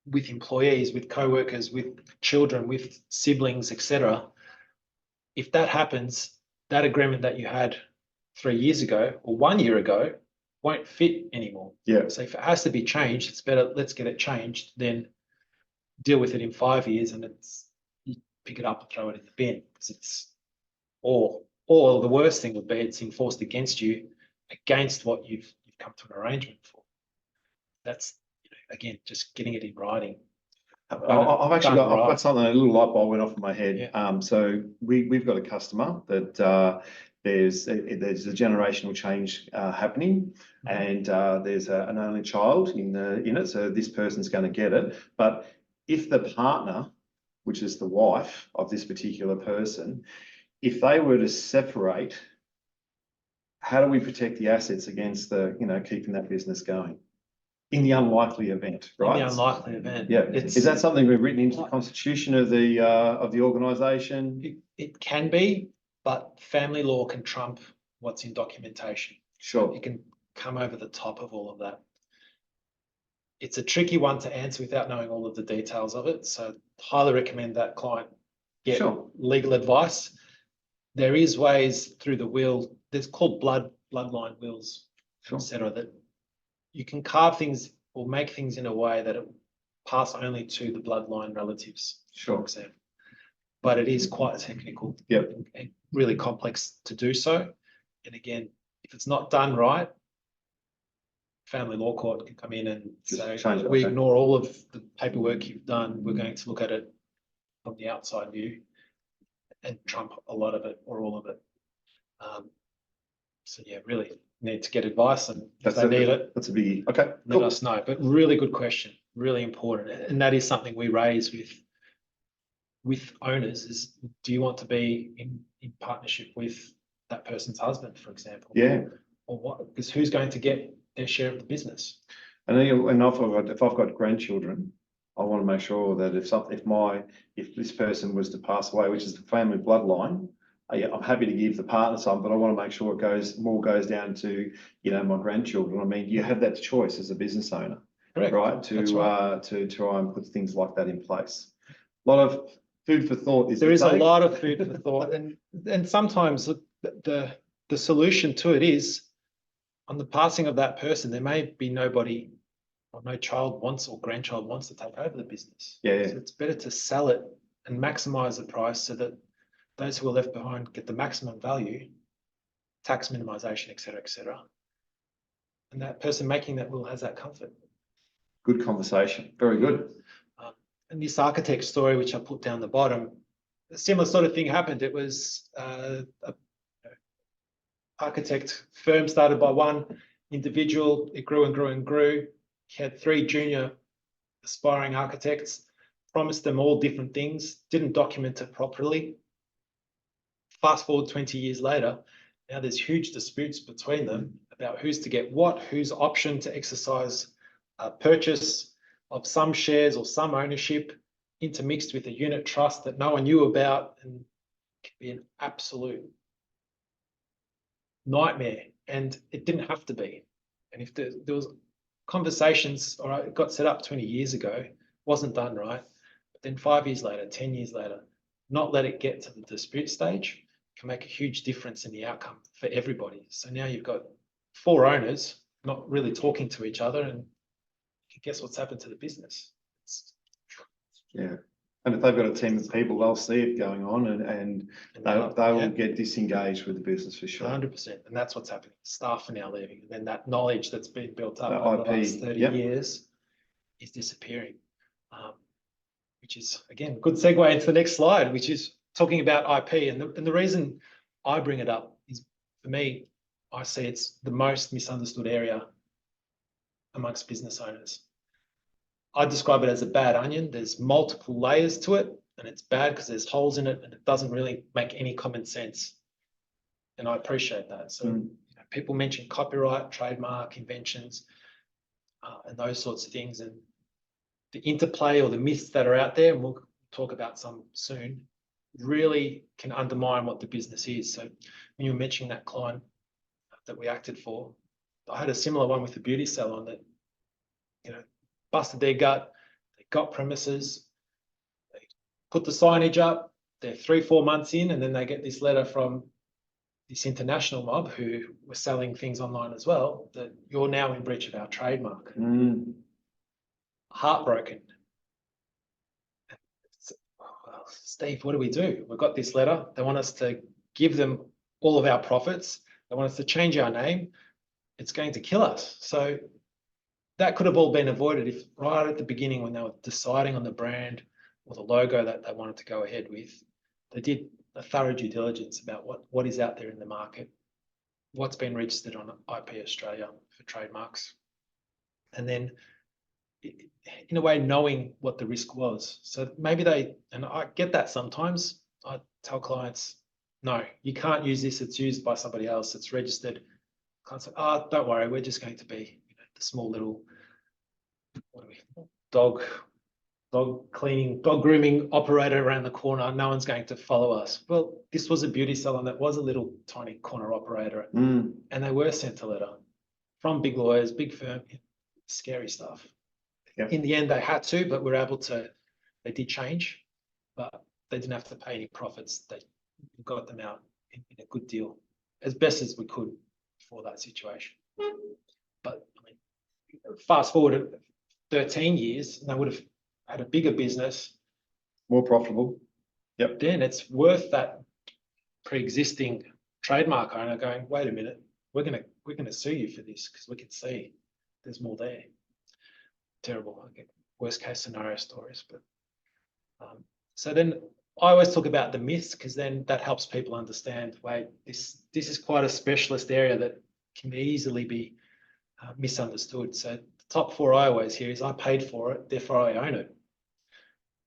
with employees, with co-workers, with children, with siblings, etc. If that happens, that agreement that you had 3 years ago or 1 year ago won't fit anymore. Yeah. So if it has to be changed, it's better, let's get it changed than deal with it in 5 years and you pick it up and throw it in the bin, because it's, or the worst thing would be it's enforced against you, against what you've come to an arrangement for. That's, again, just getting it in writing. I've got something, a little light bulb went off in my head. Yeah. So we've got a customer that there's a generational change happening, and there's an only child in it. So this person's going to get it. But if the partner, which is the wife of this particular person, if they were to separate, how do we protect the assets against keeping that business going? In the unlikely event, right? In the unlikely event. Yeah. Is that something we've written into the constitution of the organisation? It can be, but family law can trump what's in documentation. Sure. It can come over the top of all of that. It's a tricky one to answer without knowing all of the details of it. So highly recommend that client get legal advice. There is ways through the will, there's called bloodline wills, etc., that you can carve things or make things in a way that it pass only to the bloodline relatives, for example. But it is quite technical and really complex to do so. And again, if it's not done right, family law court can come in and say, we ignore all of the paperwork you've done. We're going to look at it from the outside view and trump a lot of it or all of it. So yeah, really need to get advice, and if they need it, that's a biggie. Okay, let us know. But really good question, really important, and that is something we raise with owners: is do you want to be in partnership with that person's husband, for example? Yeah. Or what? Because who's going to get their share of the business? And if I've got grandchildren, I want to make sure that if this person was to pass away, which is the family bloodline, I'm happy to give the partner some, but I want to make sure it goes down to my grandchildren. I mean, you have that choice as a business owner, correct? Right? To try and put things like that in place. A lot of food for thought. There is a lot of food for thought, and sometimes the solution to it is on the passing of that person, there may be nobody or no child wants or grandchild wants to take over the business. Yeah. So it's better to sell it and maximize the price so that those who are left behind get the maximum value, tax minimization, etc., and that person making that will has that comfort. Good conversation. Very good. And this architect story, which I put down the bottom, a similar sort of thing happened. It was a architect firm started by one individual. It grew and grew and grew. He had 3 junior aspiring architects, promised them all different things, didn't document it properly. Fast forward 20 years later, now there's huge disputes between them about who's to get what, whose option to exercise purchase of some shares or some ownership intermixed with a unit trust that no one knew about, and it could be an absolute nightmare. And it didn't have to be. And if there was conversations, all right, it got set up 20 years ago, wasn't done right, but then 5 years later, 10 years later, not let it get to the dispute stage can make a huge difference in the outcome for everybody. So now you've got 4 owners not really talking to each other, and guess what's happened to the business? Yeah. And if they've got a team of people, they'll see it going on, and they will get disengaged with the business for sure. 100%. And that's what's happening. Staff are now leaving. And then that knowledge that's been built up The over the IP, last 30 years is disappearing. Which is, again, good segue into the next slide, which is talking about IP. And the reason I bring it up is, for me, I see it's the most misunderstood area amongst business owners. I describe it as a bad onion. There's multiple layers to it, and it's bad because there's holes in it and it doesn't really make any common sense. And I appreciate that. So you know, people mention copyright, trademark, inventions, and those sorts of things, and the interplay or the myths that are out there, and we'll talk about some soon, really can undermine what the business is. So when you were mentioning that client that we acted for, I had a similar one with the beauty salon that, you know, busted their gut. They got premises, they put the signage up, they're 3-4 months in, and then they get this letter from this international mob who were selling things online as well, that you're now in breach of our trademark. Heartbroken. Well, Steve, what do we do? We've got this letter. They want us to give them all of our profits. They want us to change our name. It's going to kill us. So that could have all been avoided if right at the beginning, when they were deciding on the brand or the logo that they wanted to go ahead with, they did a thorough due diligence about what is out there in the market, what's been registered on IP Australia for trademarks, and then in a way knowing what the risk was. So maybe and I get that sometimes, I tell clients, no, you can't use this, it's used by somebody else, it's registered. Clients say, oh, don't worry, we're just going to be, you know, the small little, dog cleaning, dog grooming operator around the corner, no one's going to follow us. Well, this was a beauty salon that was a little tiny corner operator, and they were sent a letter from big lawyers, big firm, scary stuff. Yep. In the end, they had to, but they did change, but they didn't have to pay any profits. They got them out in a good deal, as best as we could for that situation. But I mean, fast forward 13 years, and they would have had a bigger business, more profitable. Yep. Then it's worth that pre-existing trademark owner going, wait a minute, we're gonna sue you for this because we can see there's more there. Terrible. I get worst case scenario stories, but so then I always talk about the myths, because then that helps people understand, wait, this is quite a specialist area that can easily be misunderstood. So the top 4 I always hear is, I paid for it, therefore I own it.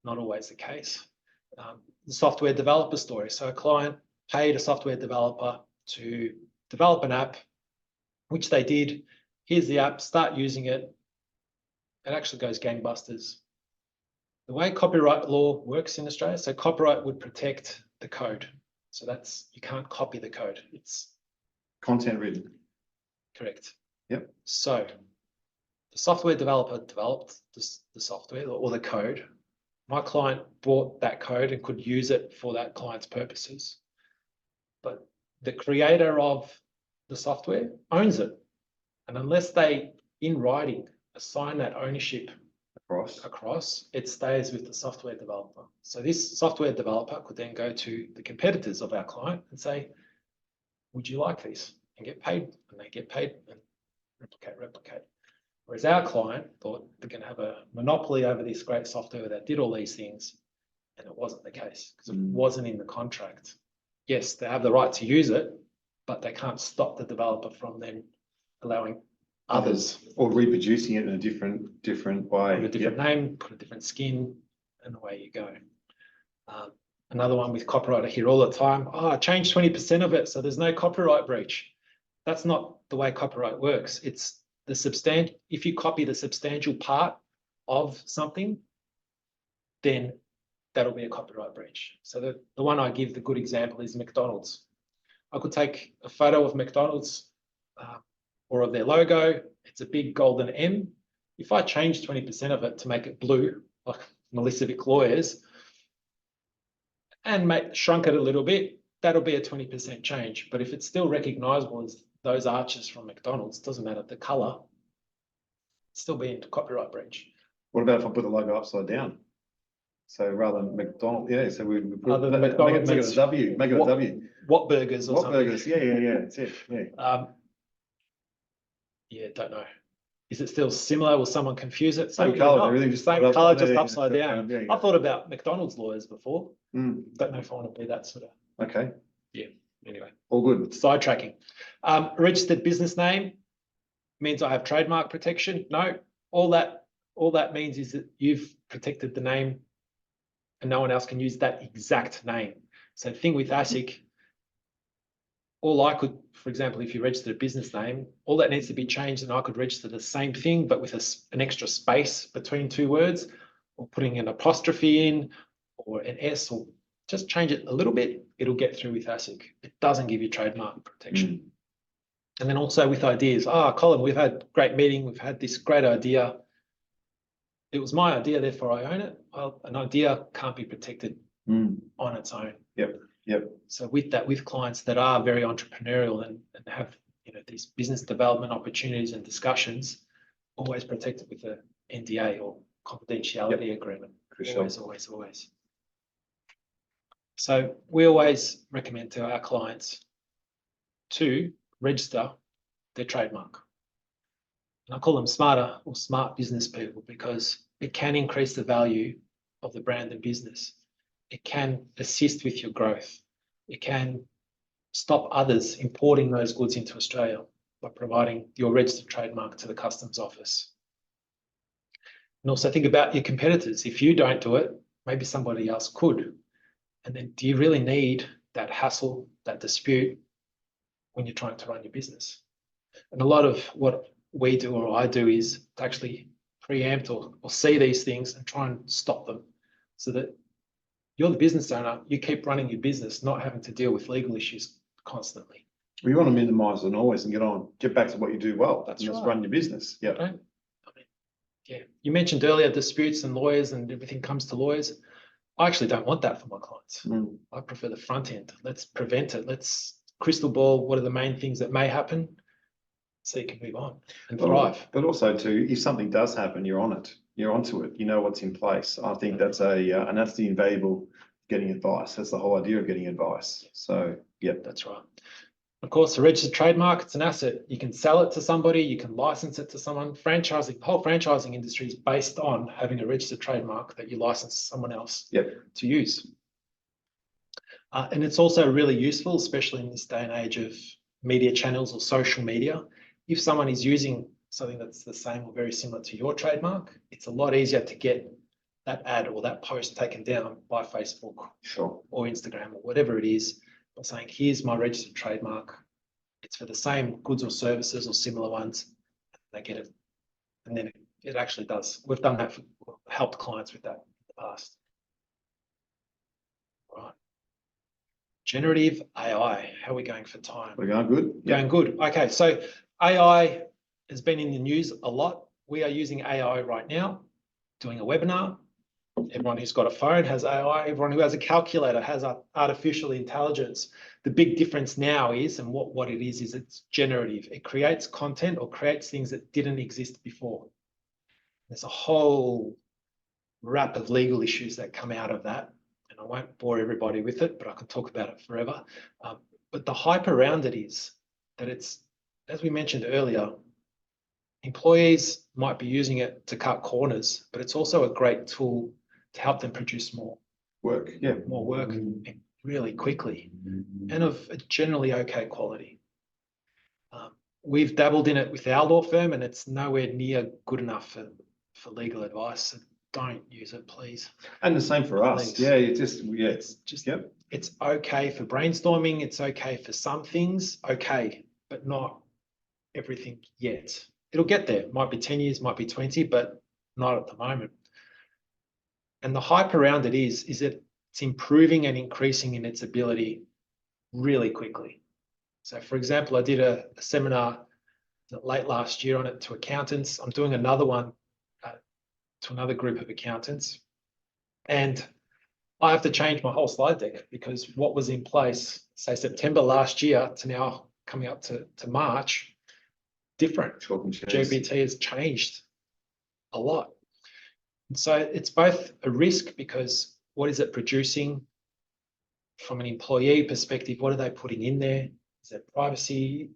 Not always the case. The software developer story. So a client paid a software developer to develop an app, which they did. Here's the app, start using it. It actually goes gangbusters. The way copyright law works in Australia, so copyright would protect the code. So you can't copy the code. It's content written. Correct. Yep. So the software developer developed the software or the code. My client bought that code and could use it for that client's purposes. But the creator of the software owns it. And unless they, in writing, assign that ownership across, it stays with the software developer. So this software developer could then go to the competitors of our client and say, would you like this? And get paid. And they get paid and replicate. Whereas our client thought they're going to have a monopoly over this great software that did all these things. And it wasn't the case, because it wasn't in the contract. Yes, they have the right to use it, but they can't stop the developer from then allowing others, or reproducing it in a different way. Put a different name, put a different skin, and away you go. Another one with copyright I hear all the time, I changed 20% of it, so there's no copyright breach. That's not the way copyright works. It's if you copy the substantial part of something, then that'll be a copyright breach. So the one I give, the good example, is McDonald's. I could take a photo of McDonald's or of their logo. It's a big golden M. If I change 20% of it to make it blue, like Melissa Vick Lawyers, and shrunk it a little bit, that'll be a 20% change. But if it's still recognizable as those arches from McDonald's, doesn't matter the color, still be into copyright breach. What about if I put the logo upside down? So rather than McDonald's, yeah, so we put Other than make McDonald's, it a W, make it a W. What burgers or What something? burgers? Yeah, that's it. Yeah. Yeah, don't know. Is it still similar? Will someone confuse it? Same Probably colour, not. everything just Same put colour, upside just down. upside down. Yeah, I thought about McDonald's lawyers before. Mm. Don't know if I want to be that sort of. Okay. Yeah. Anyway, All good. sidetracking. Registered business name means I have trademark protection. No, all that means is that you've protected the name and no one else can use that exact name. So the thing with ASIC, all I could, for example, if you registered a business name, all that needs to be changed and I could register the same thing, but with an extra space between two words, or putting an apostrophe in, or an S, or just change it a little bit, it'll get through with ASIC. It doesn't give you trademark protection. And then also with ideas, Colin, we've had a great meeting, we've had this great idea. It was my idea, therefore I own it. Well, an idea can't be protected on its own. Yep. So with that, with clients that are very entrepreneurial and have these business development opportunities and discussions, always protect it with an NDA or confidentiality agreement. For sure. Always. So we always recommend to our clients to register their trademark. And I call them smarter or smart business people because it can increase the value of the brand and business. It can assist with your growth. It can stop others importing those goods into Australia by providing your registered trademark to the customs office. And also think about your competitors. If you don't do it, maybe somebody else could. And then do you really need that hassle, that dispute when you're trying to run your business? And a lot of what we do or I do is to actually preempt or see these things and try and stop them so that you're the business owner, you keep running your business, not having to deal with legal issues constantly. We want to minimise the noise and get back to what you do well. That's and right. Just run your business. Yeah. Right? Yeah. You mentioned earlier disputes and lawyers and everything comes to lawyers. I actually don't want that for my clients. I prefer the front end. Let's prevent it. Let's crystal ball what are the main things that may happen so you can move on and thrive. But also too, if something does happen, you're on it. You're onto it. You know what's in place. I think that's and that's the invaluable getting advice. That's the whole idea of getting advice. So, yeah. That's right. Of course, a registered trademark, it's an asset. You can sell it to somebody, you can license it to someone. Franchising, the whole franchising industry is based on having a registered trademark that you license someone else to use. And it's also really useful, especially in this day and age of media channels or social media. If someone is using something that's the same or very similar to your trademark, it's a lot easier to get that ad or that post taken down by Facebook or Instagram or whatever it is, by saying, here's my registered trademark. It's for the same goods or services or similar ones. They get it. And then it actually does. We've done that, helped clients with that in the past. Right. Generative AI. How are we going for time? We're going good. Going good. Okay, so AI has been in the news a lot. We are using AI right now, doing a webinar. Everyone who's got a phone has AI. Everyone who has a calculator has artificial intelligence. The big difference now is, and what it is it's generative. It creates content or creates things that didn't exist before. There's a whole wrap of legal issues that come out of that. And I won't bore everybody with it, but I can talk about it forever. But the hype around it is that it's, as we mentioned earlier, employees might be using it to cut corners, but it's also a great tool to help them produce more work really quickly and of a generally okay quality. We've dabbled in it with our law firm and it's nowhere near good enough for legal advice. So don't use it, please. And the same for us. Yeah, it's okay for brainstorming. It's okay for some things, but not everything yet. It'll get there. Might be 10 years, might be 20, but not at the moment. And the hype around it is that it's improving and increasing in its ability really quickly. So for example, I did a seminar late last year on it to accountants. I'm doing another one to another group of accountants. And I have to change my whole slide deck because what was in place, say September last year to now coming up to March, different. GPT has changed a lot. And so it's both a risk because what is it producing from an employee perspective? What are they putting in there? Is there privacy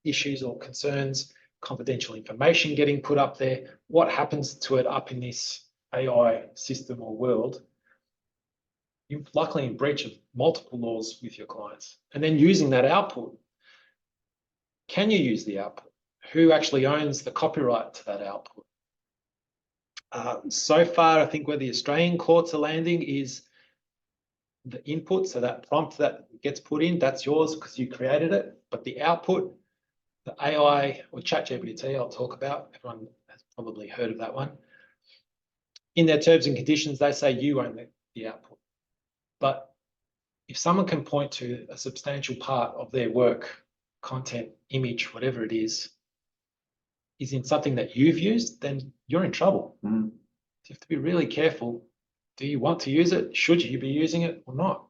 issues or concerns? Confidential information getting put up there? What happens to it up in this AI system or world? You're likely in breach of multiple laws with your clients. And then using that output, can you use the output? Who actually owns the copyright to that output? So far, I think where the Australian courts are landing is the input, so that prompt that gets put in, that's yours because you created it. But the output, the AI or ChatGPT, I'll talk about, everyone has probably heard of that one. In their terms and conditions, they say you own the output. But if someone can point to a substantial part of their work, content, image, whatever it is in something that you've used, then you're in trouble. You have to be really careful. Do you want to use it? Should you be using it or not?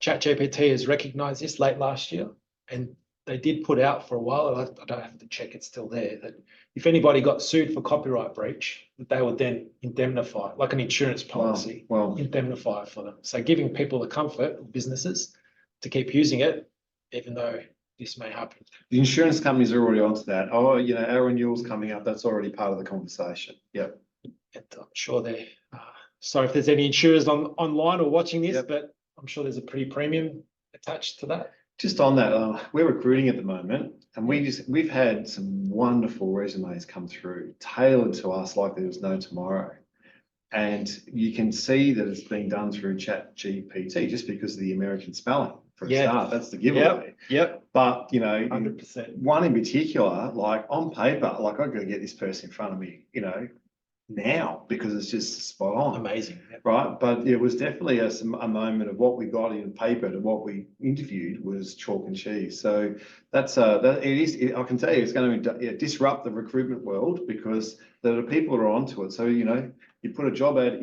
ChatGPT has recognized this late last year, and they did put out for a while, and I don't have to check, it's still there, that if anybody got sued for copyright breach, that they would then indemnify, like an insurance policy, indemnify for them. So giving people the comfort, businesses, to keep using it, even though this may happen. The insurance companies are already onto that. Oh, you know, our renewal's coming up. That's already part of the conversation. Yep. And I'm sure they're, sorry if there's any insurers online or watching this, but I'm sure there's a pretty premium attached to that. Just on that, we're recruiting at the moment, and we've had some wonderful resumes come through, tailored to us like there was no tomorrow. And you can see that it's being done through ChatGPT just because of the American spelling. For a start, that's the giveaway. But you know, 100%. One in particular, like on paper, like I've got to get this person in front of me, you know, now because it's just spot on. Amazing. Right. But it was definitely a moment of what we got in paper to what we interviewed was chalk and cheese. So that's I can tell you it's going to disrupt the recruitment world because the people are onto it. So, you know, you put the job ad in,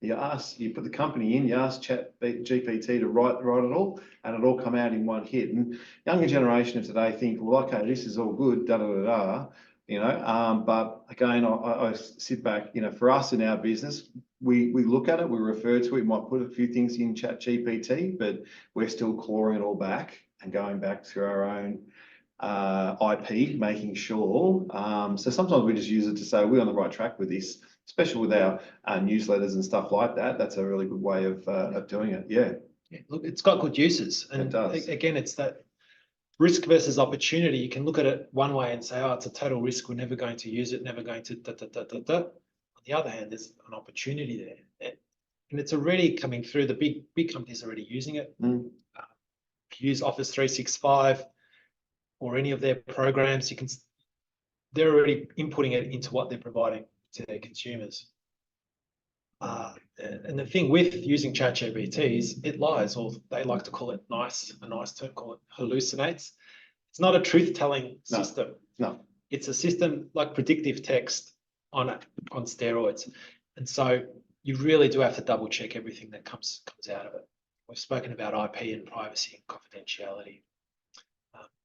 you put the company in, you ask ChatGPT to write it all, and it all come out in one hit. And younger generation of today think, well, okay, this is all good, you know. But again, I sit back, you know, for us in our business, we look at it, we refer to it, we might put a few things in ChatGPT, but we're still clawing it all back and going back to our own IP, making sure. So sometimes we just use it to say we're on the right track with this, especially with our newsletters and stuff like that. That's a really good way of doing it. Yeah. Look, it's got good uses, and it does. Again, it's that risk versus opportunity. You can look at it one way and say, oh, it's a total risk. We're never going to use it, never going to On the other hand, there's an opportunity there. And it's already coming through. The big companies are already using it. If you use Office 365 or any of their programs, they're already inputting it into what they're providing to their consumers. And the thing with using ChatGPT is it lies, or they like to call it a nice term, call it hallucinates. It's not a truth-telling system. No. It's a system like predictive text on steroids. And so you really do have to double check everything that comes out of it. We've spoken about IP and privacy and confidentiality.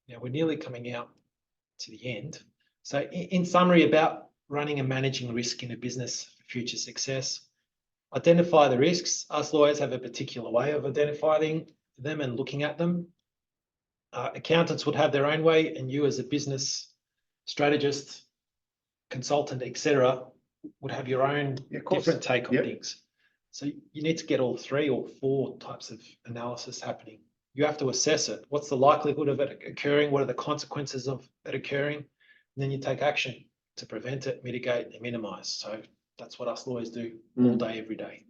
Now we're nearly coming out to the end. So in summary, about running and managing risk in a business for future success, identify the risks. Us lawyers have a particular way of identifying them and looking at them. Accountants would have their own way, and you as a business strategist, consultant, etc., would have your own different take on things. So you need to get all 3 or 4 types of analysis happening. You have to assess it. What's the likelihood of it occurring? What are the consequences of it occurring? And then you take action to prevent it, mitigate, and minimize. So that's what us lawyers do all day, every day.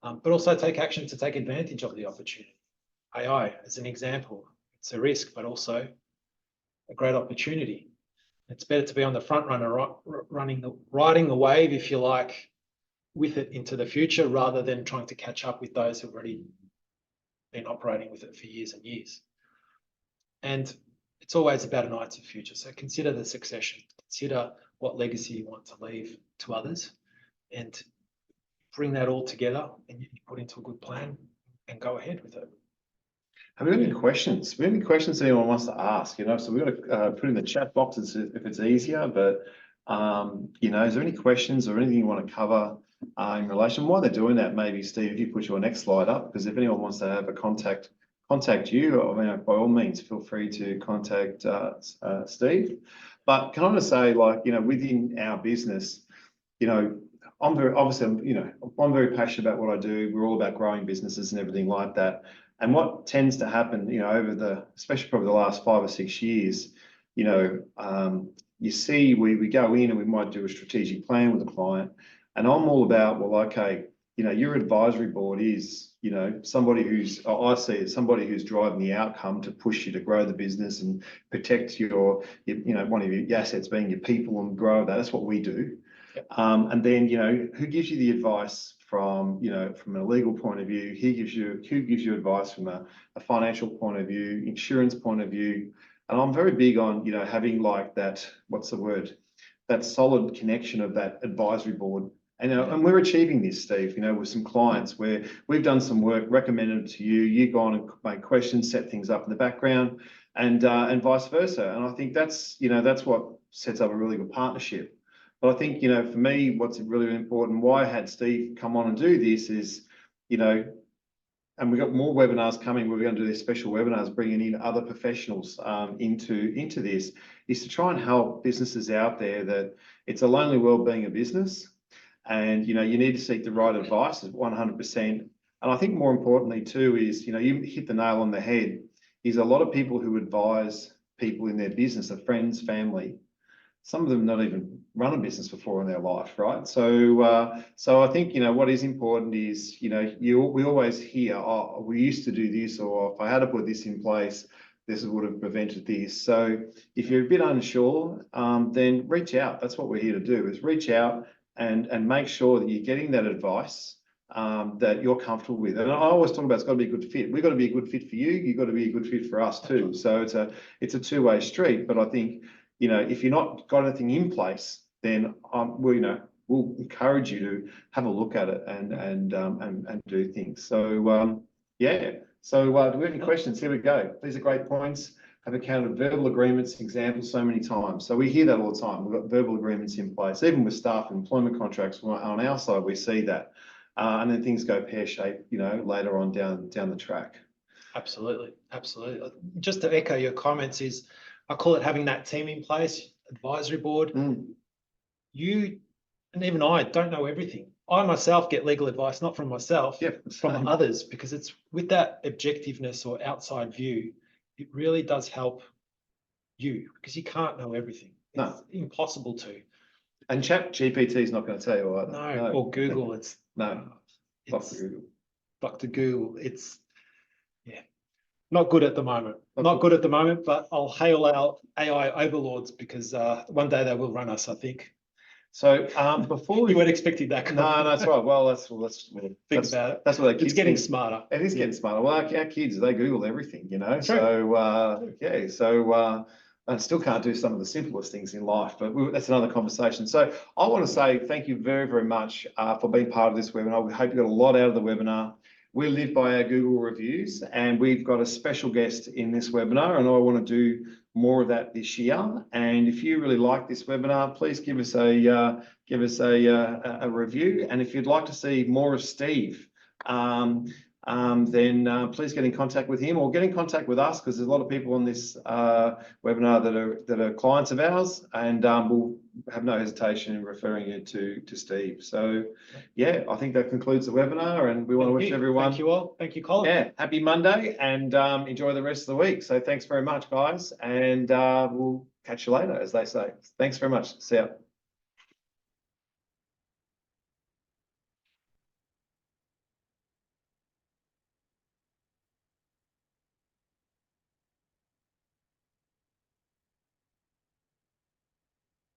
But also take action to take advantage of the opportunity. AI, as an example, it's a risk, but also a great opportunity. It's better to be on the front runner, riding the wave, if you like, with it into the future, rather than trying to catch up with those who've already been operating with it for years and years. And it's always about an eye to the future. So consider the succession, consider what legacy you want to leave to others, and bring that all together and you put into a good plan and go ahead with it. Have we got any questions? Have we got any questions anyone wants to ask? You know, so we've got to put in the chat box if it's easier, but you know, is there any questions or anything you want to cover in relation? While they're doing that, maybe Steve, if you put your next slide up, because if anyone wants to have a contact you, I mean, by all means, feel free to contact Steve. But can I just say, like, you know, within our business, you know, I'm very passionate about what I do. We're all about growing businesses and everything like that. And what tends to happen, you know, over especially probably the last 5 or 6 years, you know, you see we go in and we might do a strategic plan with a client, and I'm all about, well, okay, you know, your advisory board is, you know, somebody I see it, somebody who's driving the outcome to push you to grow the business and protect you know, one of your assets being your people and grow that. That's what we do. Yep. And then, you know, who gives you the advice from, you know, from a legal point of view? Who gives you advice from a financial point of view, insurance point of view? And I'm very big on, you know, having like that, what's the word? That solid connection of that advisory board. And we're achieving this, Steve, you know, with some clients where we've done some work, recommended it to you, you've gone and made questions, set things up in the background, and vice versa. And I think that's, you know, that's what sets up a really good partnership. But I think, you know, for me, what's really important, why I had Steve come on and do this is, you know, and we've got more webinars coming. We're going to do these special webinars, bringing in other professionals into this, is to try and help businesses out there that it's a lonely world being a business. And, you know, you need to seek the right advice 100%. And I think more importantly too is, you know, you hit the nail on the head, is a lot of people who advise people in their business are friends, family. Some of them not even run a business before in their life, right? So I think, you know, what is important is, you know, we always hear, oh, we used to do this, or if I had to put this in place, this would have prevented this. So if you're a bit unsure, then reach out. That's what we're here to do, is reach out and make sure that you're getting that advice that you're comfortable with. And I always talk about it's got to be a good fit. We've got to be a good fit for you. You've got to be a good fit for us too. So it's a two-way street. But I think, you know, if you're not got anything in place, then we'll encourage you to have a look at it and do things. So yeah. So do we have any questions? Here we go. These are great points. Have accounted verbal agreements examples so many times. So we hear that all the time. We've got verbal agreements in place, even with staff employment contracts on our side. We see that, and then things go pear-shaped, you know, later on down the track. Absolutely, absolutely. Just to echo your comments, is I call it having that team in place, advisory board. You and even I don't know everything. I myself get legal advice, not from myself, from others, because it's with that objectiveness or outside view, it really does help you, because you can't know everything. It's impossible to. And ChatGPT is not going to tell you either. No, or Google. It's Dr. Google. It's not good at the moment. Not good at the moment, but I'll hail our AI overlords, because one day they will run us, I think. So before you weren't expecting that. No, that's right. Well, that's think about it. That's what they kids It's getting think. smarter. It is getting smarter. Well, our kids, they Google everything, you know. True. So yeah, so I still can't do some of the simplest things in life, but that's another conversation. So I want to say thank you very, very much for being part of this webinar. We hope you got a lot out of the webinar. We live by our Google reviews, and we've got a special guest in this webinar, and I want to do more of that this year. And if you really like this webinar, please give us a review. And if you'd like to see more of Steve, then please get in contact with him, or get in contact with us, because there's a lot of people on this webinar that are clients of ours, and we'll have no hesitation in referring you to Steve. So yeah, I think that concludes the webinar, and we want to wish everyone. Thank you all. Thank you, Colin. Yeah, happy Monday, and enjoy the rest of the week. So thanks very much, guys, and we'll catch you later, as they say. Thanks very much. See ya.